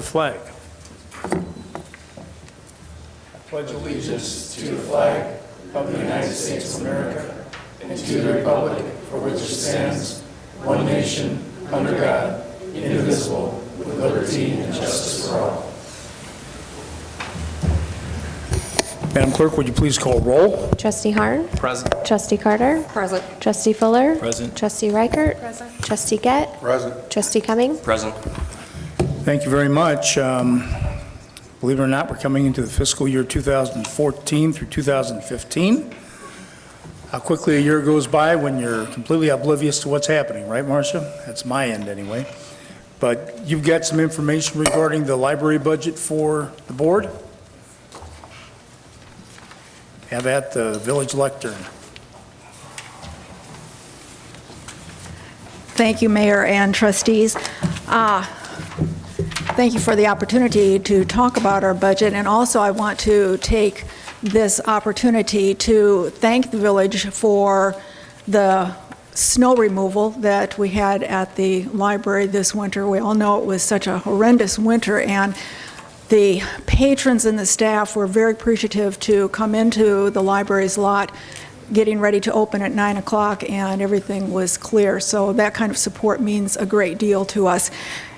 The flag. Pledge allegiance to the flag of the United States of America and to the republic for which it stands, one nation, under God, indivisible, with liberty and justice for all. Madam Clerk, would you please call roll? Trustee Harn. Present. Trustee Carter. Present. Trustee Fuller. Present. Trustee Reichert. Present. Trustee Gett. Present. Trustee Cumming. Present. Thank you very much. Believe it or not, we're coming into the fiscal year 2014 through 2015. How quickly a year goes by when you're completely oblivious to what's happening, right, Marcia? That's my end anyway. But you've got some information regarding the library budget for the board? Have at the village lectern. Thank you, Mayor and trustees. Thank you for the opportunity to talk about our budget, and also I want to take this opportunity to thank the village for the snow removal that we had at the library this winter. We all know it was such a horrendous winter, and the patrons and the staff were very appreciative to come into the library's lot getting ready to open at 9 o'clock, and everything was clear. So that kind of support means a great deal to us.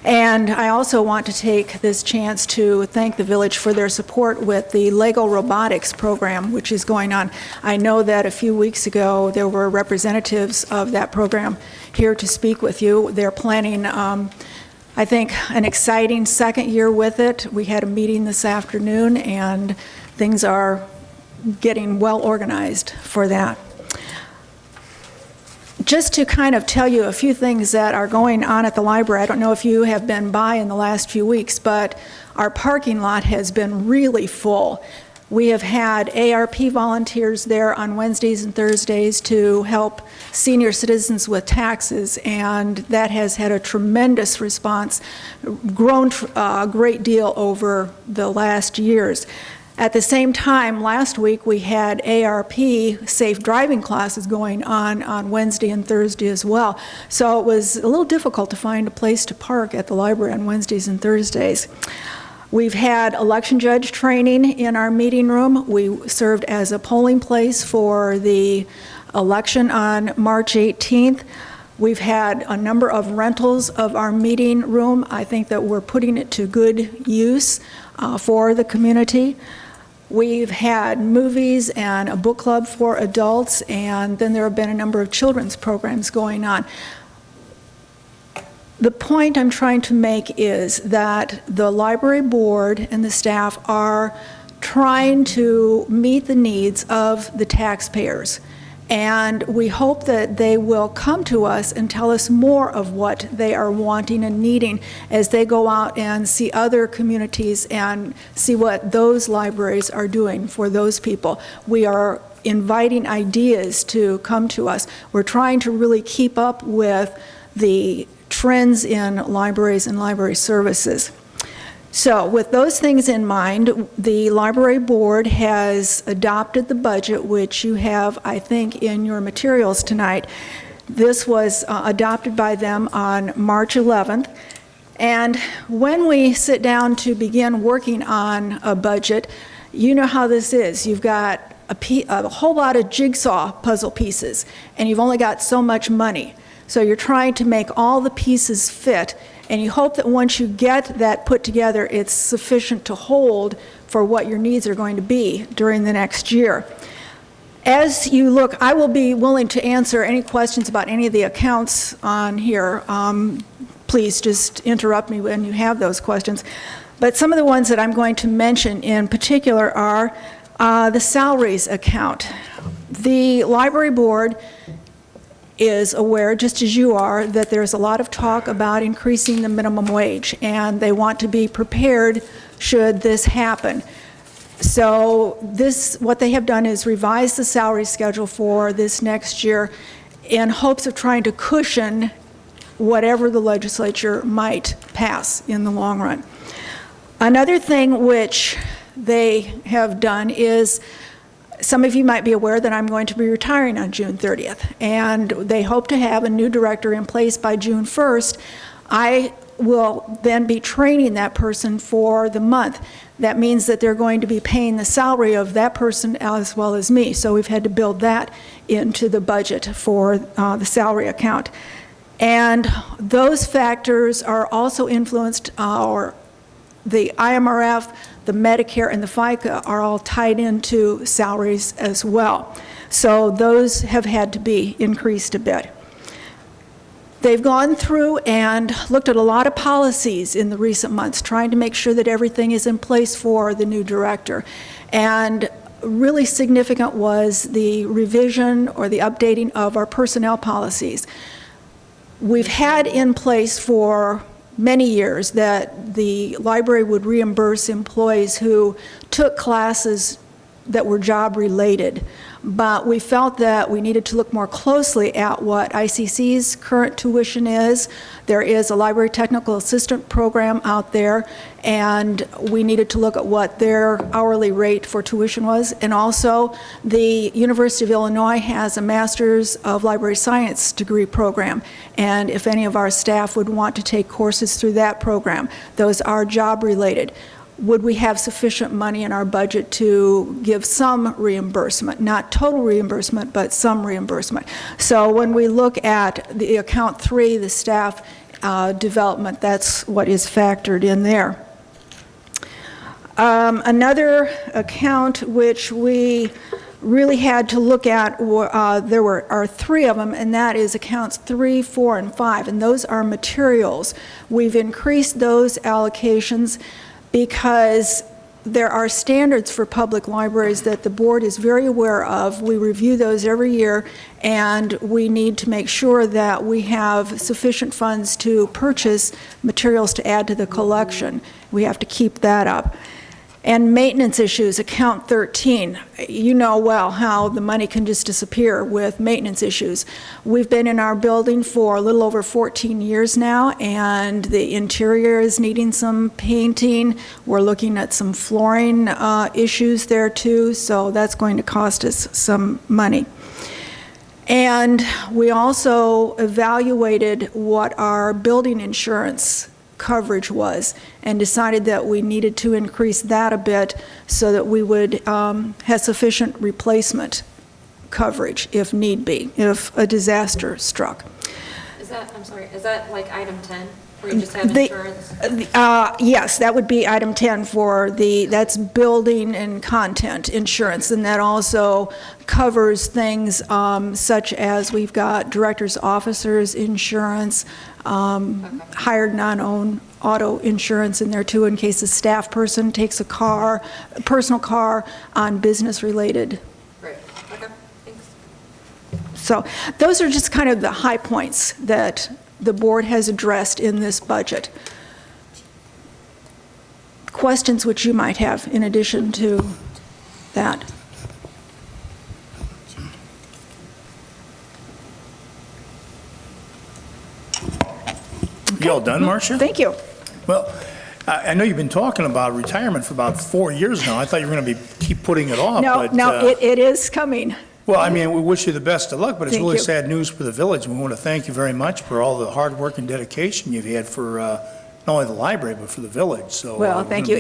And I also want to take this chance to thank the village for their support with the Lego robotics program, which is going on. I know that a few weeks ago there were representatives of that program here to speak with you. They're planning I think an exciting second year with it. We had a meeting this afternoon, and things are getting well organized for that. Just to kind of tell you a few things that are going on at the library, I don't know if you have been by in the last few weeks, but our parking lot has been really full. We have had ARP volunteers there on Wednesdays and Thursdays to help senior citizens with taxes, and that has had a tremendous response, grown a great deal over the last years. At the same time, last week we had ARP safe driving classes going on Wednesday and Thursday as well. So it was a little difficult to find a place to park at the library on Wednesdays and Thursdays. We've had election judge training in our meeting room. We served as a polling place for the election on March 18th. We've had a number of rentals of our meeting room. I think that we're putting it to good use for the community. We've had movies and a book club for adults, and then there have been a number of children's programs going on. The point I'm trying to make is that the library board and the staff are trying to meet the needs of the taxpayers. And we hope that they will come to us and tell us more of what they are wanting and needing as they go out and see other communities and see what those libraries are doing for those people. We are inviting ideas to come to us. We're trying to really keep up with the trends in libraries and library services. So with those things in mind, the library board has adopted the budget, which you have, I think, in your materials tonight. This was adopted by them on March 11th. And when we sit down to begin working on a budget, you know how this is. You've got a whole lot of jigsaw puzzle pieces, and you've only got so much money. So you're trying to make all the pieces fit, and you hope that once you get that put together, it's sufficient to hold for what your needs are going to be during the next year. As you look, I will be willing to answer any questions about any of the accounts on here. Please just interrupt me when you have those questions. But some of the ones that I'm going to mention in particular are the salaries account. The library board is aware, just as you are, that there's a lot of talk about increasing the minimum wage, and they want to be prepared should this happen. So what they have done is revise the salary schedule for this next year in hopes of trying to cushion whatever the legislature might pass in the long run. Another thing which they have done is, some of you might be aware that I'm going to be retiring on June 30th, and they hope to have a new director in place by June 1st. I will then be training that person for the month. That means that they're going to be paying the salary of that person as well as me. So we've had to build that into the budget for the salary account. And those factors are also influenced, or the IMRF, the Medicare, and the FICA are all tied into salaries as well. So those have had to be increased a bit. They've gone through and looked at a lot of policies in the recent months, trying to make sure that everything is in place for the new director. And really significant was the revision or the updating of our personnel policies. We've had in place for many years that the library would reimburse employees who took classes that were job-related, but we felt that we needed to look more closely at what ICC's current tuition is. There is a library technical assistant program out there, and we needed to look at what their hourly rate for tuition was. And also, the University of Illinois has a Master's of Library Science degree program, and if any of our staff would want to take courses through that program, those are job-related. Would we have sufficient money in our budget to give some reimbursement, not total reimbursement, but some reimbursement? So when we look at the account 3, the staff development, that's what is factored in there. Another account which we really had to look at, there are 3 of them, and that is accounts 3, 4, and 5, and those are materials. We've increased those allocations because there are standards for public libraries that the board is very aware of. We review those every year, and we need to make sure that we have sufficient funds to purchase materials to add to the collection. We have to keep that up. And maintenance issues, account 13. You know well how the money can just disappear with maintenance issues. We've been in our building for a little over 14 years now, and the interior is needing some painting. We're looking at some flooring issues there too, so that's going to cost us some money. And we also evaluated what our building insurance coverage was and decided that we needed to increase that a bit so that we would have sufficient replacement coverage if need be, if a disaster struck. Is that, I'm sorry, is that like item 10, where you just have insurance? Yes, that would be item 10 for that's building and content insurance, and that also covers things such as we've got directors' officers insurance, hired non-owned auto insurance in there too, in case a staff person takes a personal car on business-related. Right, okay, thanks. So those are just kind of the high points that the board has addressed in this budget. Questions which you might have in addition to that? You all done, Marcia? Thank you. Well, I know you've been talking about retirement for about 4 years now. I thought you were going to keep putting it off. No, it is coming. Well, I mean, we wish you the best of luck, but it's Thank really you. sad news for the village. We want to thank you very much for all the hard work and dedication you've had for not only the library, but for the village. So, Well, thank you.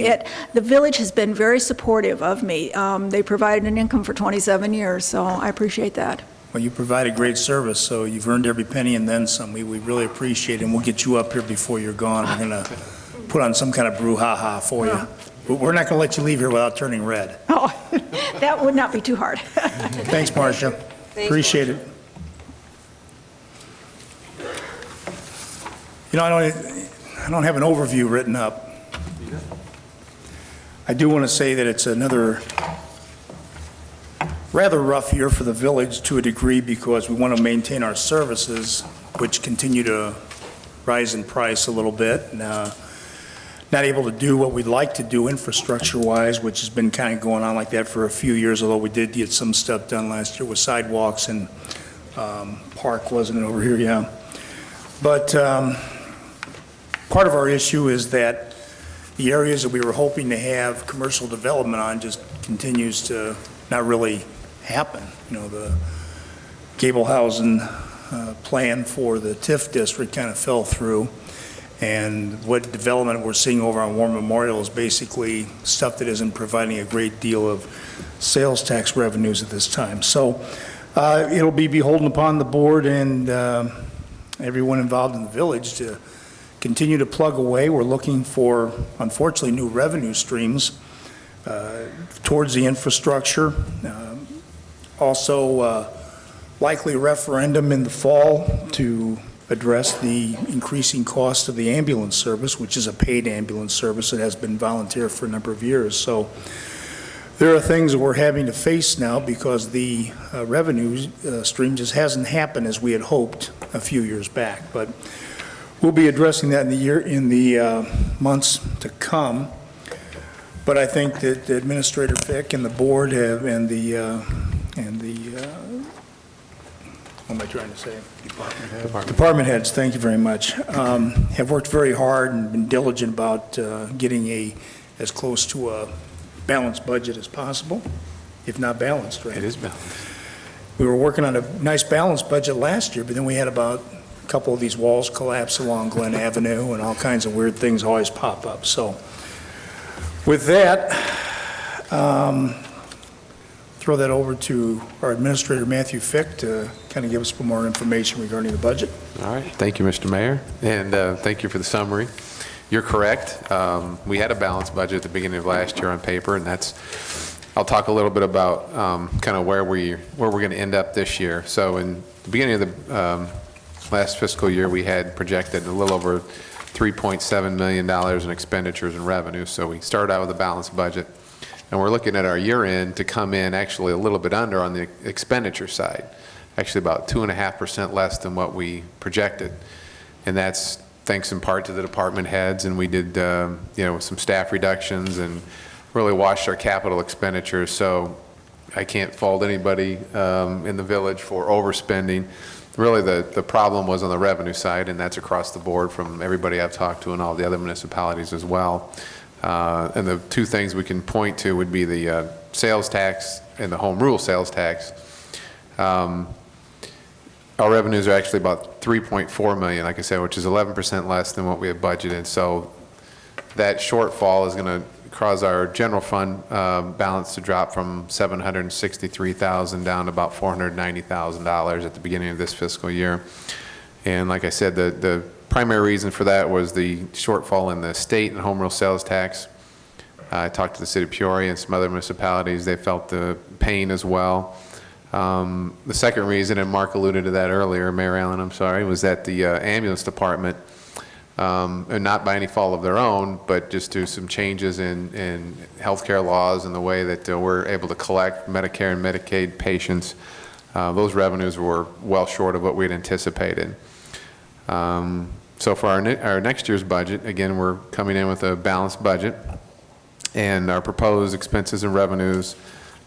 The village has been very supportive of me. They provided an income for 27 years, so I appreciate that. Well, you provided great service, so you've earned every penny and then some. We really appreciate it, and we'll get you up here before you're gone. We're going to put on some kind of brouhaha for you. But we're not going to let you leave here without turning red. Oh, that would not be too hard. Thanks, Marcia. Appreciate it. You know, I don't have an overview written up. I do want to say that it's another rather rough year for the village to a degree because we want to maintain our services, which continue to rise in price a little bit. Not able to do what we'd like to do infrastructure-wise, which has been kind of going on like that for a few years, although we did get some stuff done last year with sidewalks and park, wasn't it, over here? Yeah. But part of our issue is that the areas that we were hoping to have commercial development on just continues to not really happen. You know, the Gable housing plan for the TIF district kind of fell through. And what development we're seeing over on War Memorial is basically stuff that isn't providing a great deal of sales tax revenues at this time. So it'll be beholden upon the board and everyone involved in the village to continue to plug away. We're looking for, unfortunately, new revenue streams towards the infrastructure. Also, likely referendum in the fall to address the increasing cost of the ambulance service, which is a paid ambulance service that has been volunteer for a number of years. So there are things that we're having to face now because the revenue stream just hasn't happened as we had hoped a few years back. But we'll be addressing that in the months to come. But I think that Administrator Fick and the board have, what am I trying to say? Department heads, thank you very much, have worked very hard and been diligent about getting as close to a balanced budget as possible, if not balanced, right? It is balanced. We were working on a nice balanced budget last year, but then we had about a couple of these walls collapse along Glen Avenue and all kinds of weird things always pop up. So with that, throw that over to our Administrator, Matthew Fick, to kind of give us some more information regarding the budget. All right. Thank you, Mr. Mayor, and thank you for the summary. You're correct. We had a balanced budget at the beginning of last year on paper, and I'll talk a little bit about kind of where we're going to end up this year. So in the beginning of the last fiscal year, we had projected a little over $3.7 million in expenditures and revenue. So we started out with a balanced budget. And we're looking at our year end to come in actually a little bit under on the expenditure side, actually about 2.5% less than what we projected. And that's thanks in part to the department heads, and we did some staff reductions and really watched our capital expenditures. So I can't fault anybody in the village for overspending. Really the problem was on the revenue side, and that's across the board from everybody I've talked to and all the other municipalities as well. And the two things we can point to would be the sales tax and the home rule sales tax. Our revenues are actually about $3.4 million, like I said, which is 11% less than what we had budgeted. So that shortfall is going to cause our general fund balance to drop from $763,000 down to about $490,000 at the beginning of this fiscal year. And like I said, the primary reason for that was the shortfall in the state and home rule sales tax. I talked to the city of Peoria and some other municipalities. They felt the pain as well. The second reason, and Mark alluded to that earlier, Mayor Allen, I'm sorry, was that the ambulance department, and not by any fault of their own, but just due to some changes in healthcare laws and the way that we're able to collect Medicare and Medicaid patients, those revenues were well short of what we'd anticipated. So for our next year's budget, again, we're coming in with a balanced budget, and our proposed expenses and revenues,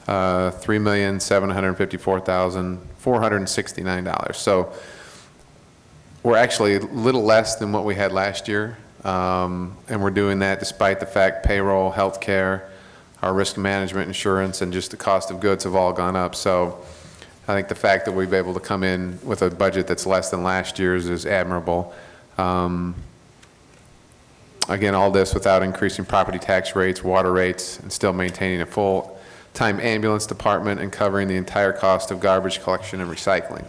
$3,754,469. So we're actually a little less than what we had last year, and we're doing that despite the fact payroll, healthcare, our risk management insurance, and just the cost of goods have all gone up. So I think the fact that we've been able to come in with a budget that's less than last year's is admirable. Again, all this without increasing property tax rates, water rates, and still maintaining a full-time ambulance department and covering the entire cost of garbage collection and recycling.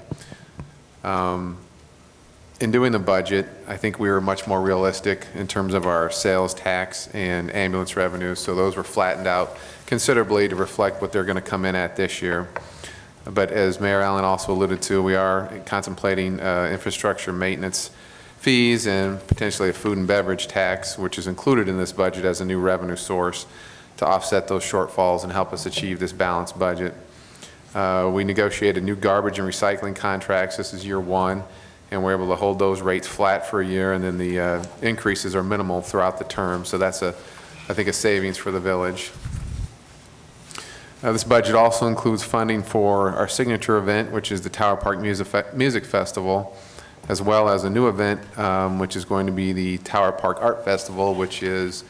In doing the budget, I think we were much more realistic in terms of our sales tax and ambulance revenues, so those were flattened out considerably to reflect what they're going to come in at this year. But as Mayor Allen also alluded to, we are contemplating infrastructure maintenance fees and potentially a food and beverage tax, which is included in this budget as a new revenue source to offset those shortfalls and help us achieve this balanced budget. We negotiated new garbage and recycling contracts. This is year one, and we're able to hold those rates flat for a year, and then the increases are minimal throughout the term. So that's, I think, a savings for the village. This budget also includes funding for our signature event, which is the Tower Park Music Festival, as well as a new event, which is going to be the Tower Park Art Festival, which is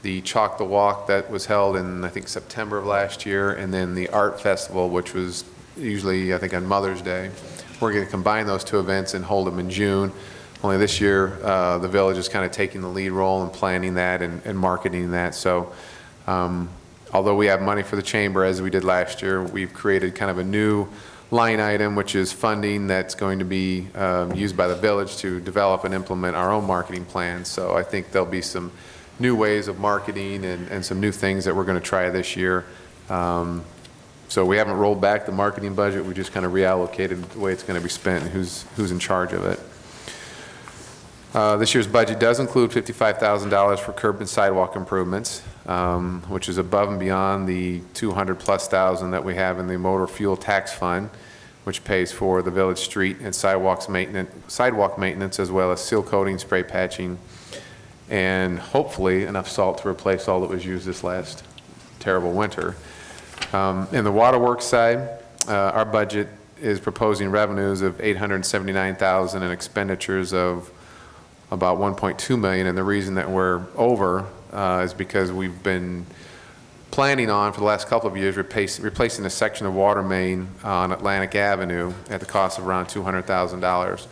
the Chalk the Walk that was held in, I think, September of last year, and then the Art Festival, which was usually, I think, on Mother's Day. We're going to combine those two events and hold them in June. Only this year, the village is kind of taking the lead role in planning that and marketing that. So although we have money for the chamber as we did last year, we've created kind of a new line item, which is funding that's going to be used by the village to develop and implement our own marketing plans. So I think there'll be some new ways of marketing and some new things that we're going to try this year. So we haven't rolled back the marketing budget. We just kind of reallocated the way it's going to be spent and who's in charge of it. This year's budget does include $55,000 for curb and sidewalk improvements, which is above and beyond the $200,000+ that we have in the motor fuel tax fund, which pays for the village street and sidewalk maintenance, as well as seal coating, spray patching, and hopefully enough salt to replace all that was used this last terrible winter. In the waterworks side, our budget is proposing revenues of $879,000 and expenditures of about $1.2 million, and the reason that we're over is because we've been planning on, for the last couple of years, replacing a section of water main on Atlantic Avenue at the cost of around $200,000.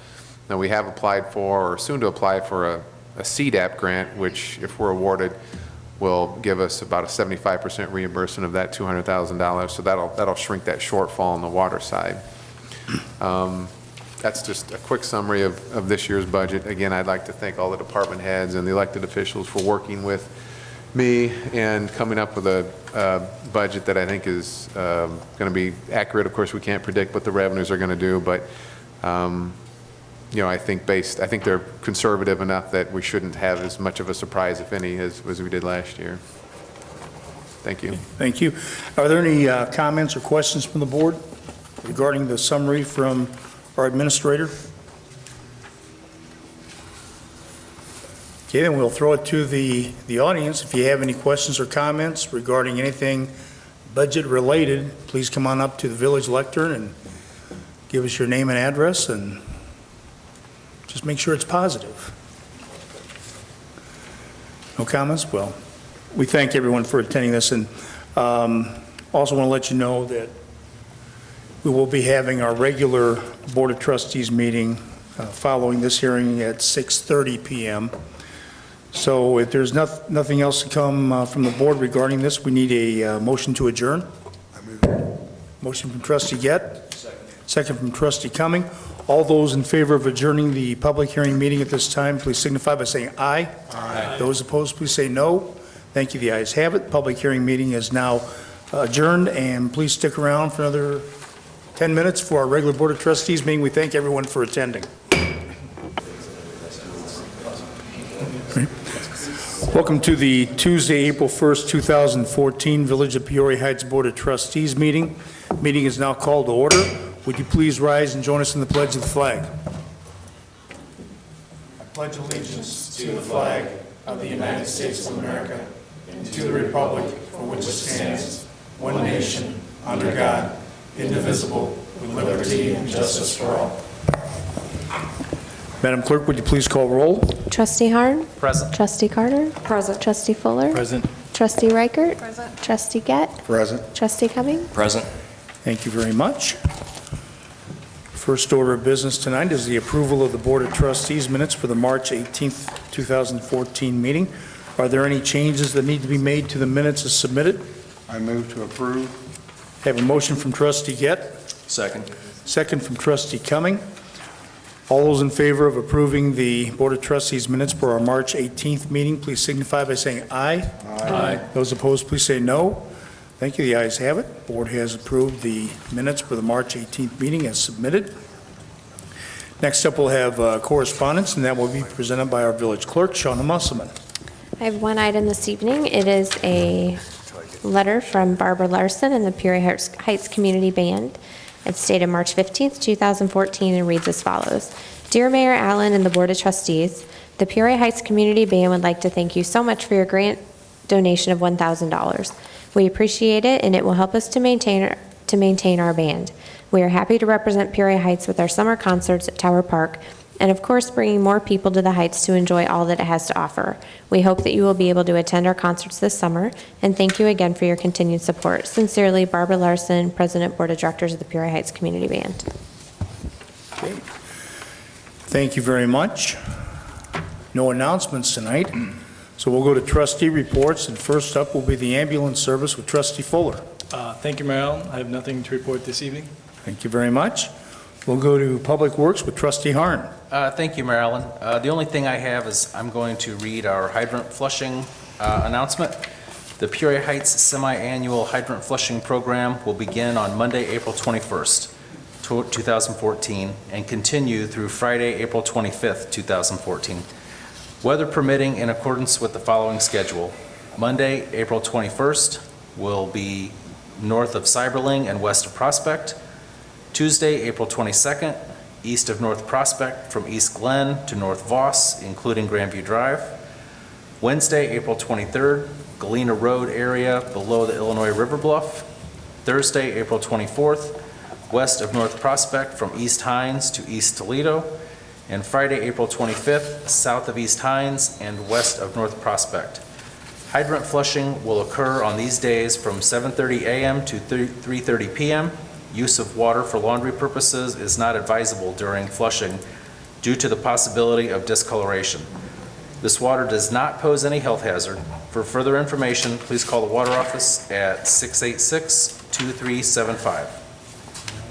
Now, we have applied for, or soon to apply for, a CDAP grant, which, if we're awarded, will give us about a 75% reimbursement of that $200,000. So that'll shrink that shortfall on the water side. That's just a quick summary of this year's budget. Again, I'd like to thank all the department heads and the elected officials for working with me and coming up with a budget that I think is going to be accurate. Of course, we can't predict what the revenues are going to do, but you know, I think they're conservative enough that we shouldn't have as much of a surprise, if any, as we did last year. Thank you. Thank you. Are there any comments or questions from the board regarding the summary from our administrator? Okay, then we'll throw it to the audience. If you have any questions or comments regarding anything budget related, please come on up to the village lectern and give us your name and address, and just make sure it's positive. No comments? Well, we thank everyone for attending this, and also want to let you know that we will be having our regular Board of Trustees meeting following this hearing at 6:30 p.m. So if there's nothing else to come from the board regarding this, we need a motion to adjourn. Motion from Trustee Gett. Second from Trustee Cumming. All those in favor of adjourning the public hearing meeting at this time, please signify by saying aye. Aye. Those opposed, please say no. Thank you. The ayes have it. Public hearing meeting is now adjourned, and please stick around for another 10 minutes for our regular Board of Trustees meeting. We thank everyone for attending. Welcome to the Tuesday, April 1st, 2014 Village of Peoria Heights Board of Trustees meeting. Meeting is now called to order. Would you please rise and join us in the pledge of the flag? I pledge allegiance to the flag of the United States of America and to the republic for which it stands, one nation, under God, indivisible, with liberty and justice for all. Madam Clerk, would you please call roll? Trustee Harn? Present. Trustee Carter? Present. Trustee Fuller? Present. Trustee Reichert? Present. Trustee Gett? Present. Trustee Cumming? Present. Thank you very much. First order of business tonight is the approval of the Board of Trustees minutes for the March 18th, 2014 meeting. Are there any changes that need to be made to the minutes as submitted? I move to approve. Have a motion from Trustee Gett, Second. second from Trustee Cumming. All those in favor of approving the Board of Trustees minutes for our March 18th meeting, please signify by saying aye. Aye. Those opposed, please say no. Thank you. The ayes have it. Board has approved the minutes for the March 18th meeting as submitted. Next up, we'll have correspondence, and that will be presented by our village clerk, Shauna Musselman. I have one item this evening. It is a letter from Barbara Larson and the Peoria Heights Community Band. It's dated March 15th, 2014, and reads as follows. Dear Mayor Allen and the Board of Trustees, the Peoria Heights Community Band would like to thank you so much for your grant donation of $1,000. We appreciate it, and it will help us to maintain our band. We are happy to represent Peoria Heights with our summer concerts at Tower Park, and of course bringing more people to the Heights to enjoy all that it has to offer. We hope that you will be able to attend our concerts this summer, and thank you again for your continued support. Sincerely, Barbara Larson, President, Board of Directors of the Peoria Heights Community Band. Okay. Thank you very much. No announcements tonight, so we'll go to trustee reports, and first up will be the ambulance service with Trustee Fuller. Thank you, Mayor Allen. I have nothing to report this evening. Thank you very much. We'll go to Public Works with Trustee Harn. Thank you, Mayor Allen. The only thing I have is I'm going to read our hydrant flushing announcement. The Peoria Heights Semi-Annual Hydrant Flushing Program will begin on Monday, April 21st, 2014, and continue through Friday, April 25th, 2014. Weather permitting, in accordance with the following schedule. Monday, April 21st will be north of Cyberling and west of Prospect. Tuesday, April 22nd, east of North Prospect from East Glen to North Voss, including Grandview Drive. Wednesday, April 23rd, Galena Road area below the Illinois River Bluff. Thursday, April 24th, west of North Prospect from East Hines to East Toledo. And Friday, April 25th, south of East Hines and west of North Prospect. Hydrant flushing will occur on these days from 7:30 a.m. to 3:30 p.m. Use of water for laundry purposes is not advisable during flushing due to the possibility of discoloration. This water does not pose any health hazard. For further information, please call the water office at 686-2375.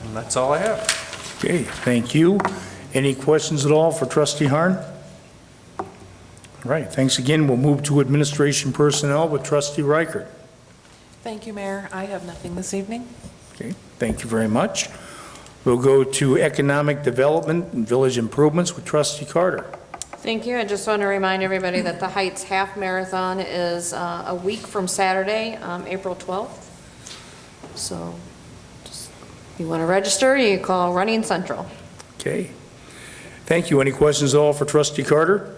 And that's all I have. Okay, thank you. Any questions at all for Trustee Harn? All right, thanks again. We'll move to administration personnel with Trustee Reichert. Thank you, Mayor. I have nothing this evening. Okay, thank you very much. We'll go to economic development and village improvements with Trustee Carter. Thank you. I just want to remind everybody that the Heights Half Marathon is a week from Saturday, April 12th. So just, if you want to register, you call Running Central. Okay, thank you. Any questions at all for Trustee Carter?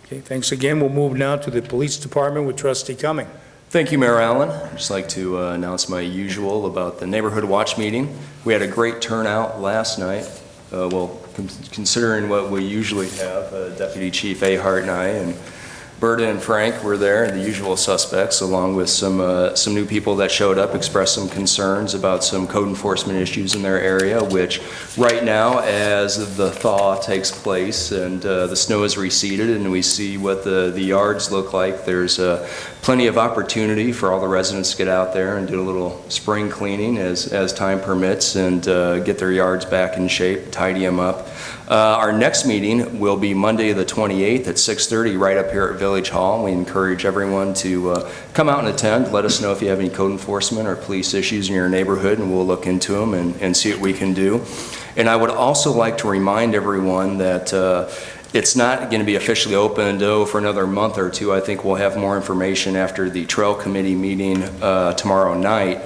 Okay, thanks again. We'll move now to the police department with Trustee Cumming. Thank you, Mayor Allen. I'd just like to announce my usual about the Neighborhood Watch meeting. We had a great turnout last night. Considering what we usually have, Deputy Chief Ahart and I, and Berta and Frank were there, the usual suspects, along with some new people that showed up, expressed some concerns about some code enforcement issues in their area, which right now, as the thaw takes place and the snow has receded and we see what the yards look like, there's plenty of opportunity for all the residents to get out there and do a little spring cleaning as time permits and get their yards back in shape, tidy them up. Our next meeting will be Monday the 28th at 6:30 right up here at Village Hall. We encourage everyone to come out and attend. Let us know if you have any code enforcement or police issues in your neighborhood, and we'll look into them and see what we can do. And I would also like to remind everyone that it's not going to be officially opened for another month or two. I think we'll have more information after the Trail Committee meeting tomorrow night.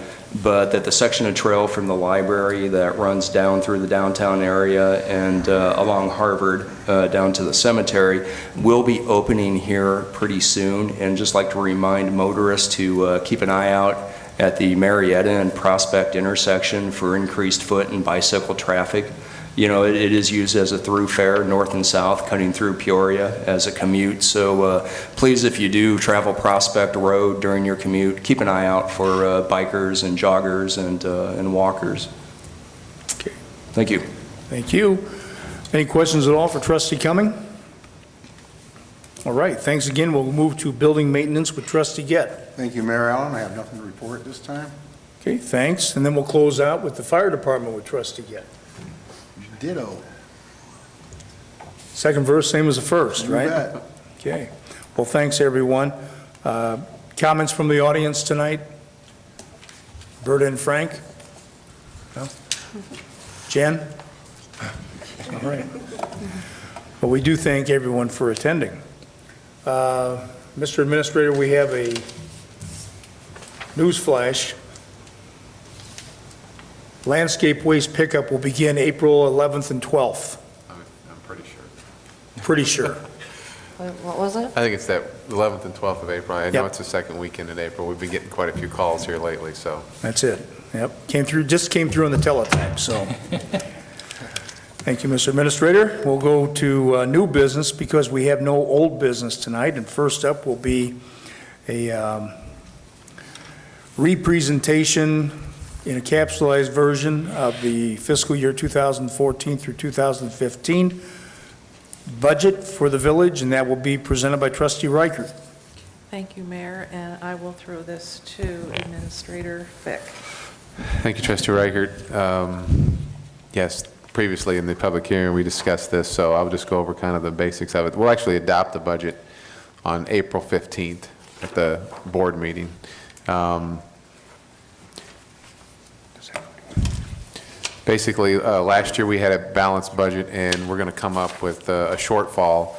But that the section of trail from the library that runs down through the downtown area and along Harvard down to the cemetery will be opening here pretty soon. And just like to remind motorists to keep an eye out at the Marietta and Prospect intersection for increased foot and bicycle traffic. You know, it is used as a thoroughfare, north and south, cutting through Peoria as a commute. So please, if you do travel Prospect Road during your commute, keep an eye out for bikers and joggers and walkers. Okay. Thank you. Thank you. Any questions at all for Trustee Cumming? All right, thanks again. We'll move to building maintenance with Trustee Gett. Thank you, Mayor Allen. I have nothing to report this time. Okay, thanks. And then we'll close out with the fire department with Trustee Gett. Ditto. Second verse, same as the first, You right? bet. Okay. Well, thanks, everyone. Comments from the audience tonight? Berta and Frank? No? Jen? All right. Well, we do thank everyone for attending. Mr. Administrator, we have a news flash. Landscape waste pickup will begin April 11th and 12th. I'm pretty sure. Pretty sure. What was it? I think it's that 11th and 12th of April. I know Yep. it's the second weekend in April. We've been getting quite a few calls here lately, so. That's it. Yep. Just came through on the teletype, so. Thank you, Mr. Administrator. We'll go to new business because we have no old business tonight. And first up will be a representation in a capsulized version of the fiscal year 2014 through 2015 budget for the village, and that will be presented by Trustee Reichert. Thank you, Mayor, and I will throw this to Administrator Fick. Thank you, Trustee Reichert. Yes, previously in the public hearing, we discussed this, so I'll just go over kind of the basics of it. We'll actually adopt the budget on April 15th at the board meeting. Basically, last year we had a balanced budget, and we're going to come up with a shortfall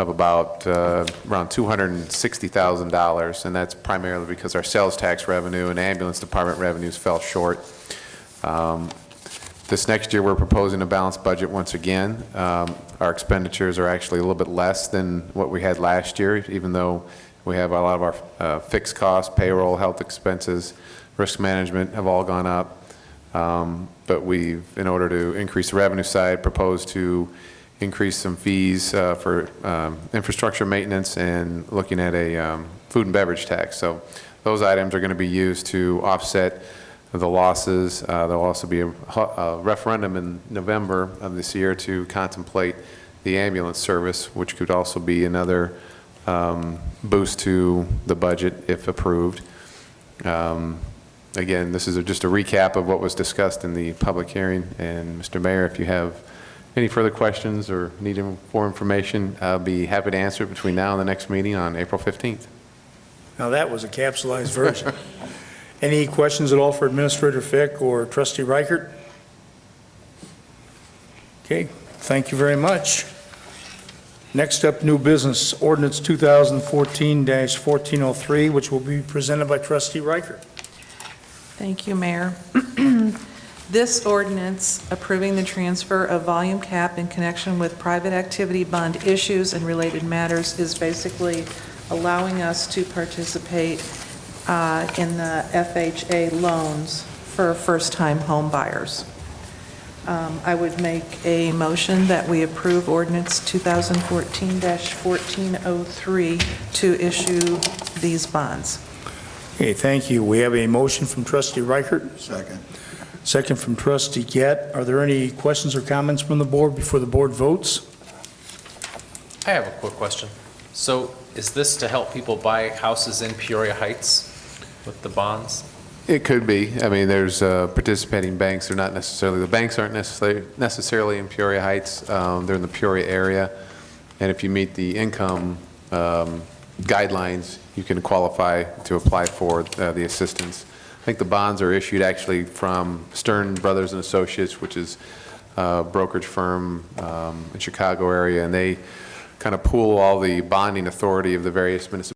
of about around $260,000, and that's primarily because our sales tax revenue and ambulance department revenues fell short. This next year, we're proposing a balanced budget once again. Our expenditures are actually a little bit less than what we had last year, even though we have a lot of our fixed costs, payroll, health expenses, risk management have all gone up. But we've, in order to increase the revenue side, proposed to increase some fees for infrastructure maintenance and looking at a food and beverage tax. So those items are going to be used to offset the losses. There'll also be a referendum in November of this year to contemplate the ambulance service, which could also be another boost to the budget if approved. Again, this is just a recap of what was discussed in the public hearing. And Mr. Mayor, if you have any further questions or need more information, I'll be happy to answer it between now and the next meeting on April 15th. Now, that was a capsulized version. Any questions at all for Administrator Fick or Trustee Reichert? Okay, thank you very much. Next up, new business, ordinance 2014-1403, which will be presented by Trustee Reichert. Thank you, Mayor. This ordinance approving the transfer of volume cap in connection with private activity bond issues and related matters is basically allowing us to participate in the FHA loans for first-time home buyers. I would make a motion that we approve ordinance 2014-1403 to issue these bonds. Okay, thank you. We have a motion from Trustee Reichert. Second. Second from Trustee Gett. Are there any questions or comments from the board before the board votes? I have a quick question. So is this to help people buy houses in Peoria Heights with the bonds? It could be. I mean, there's participating banks. They're not necessarily, the banks aren't necessarily in Peoria Heights. They're in the Peoria area. And if you meet the income guidelines, you can qualify to apply for the assistance. I think the bonds are issued actually from Stern Brothers and Associates, which is a brokerage firm in Chicago area, and they kind of pool all the bonding authority of the various municipalities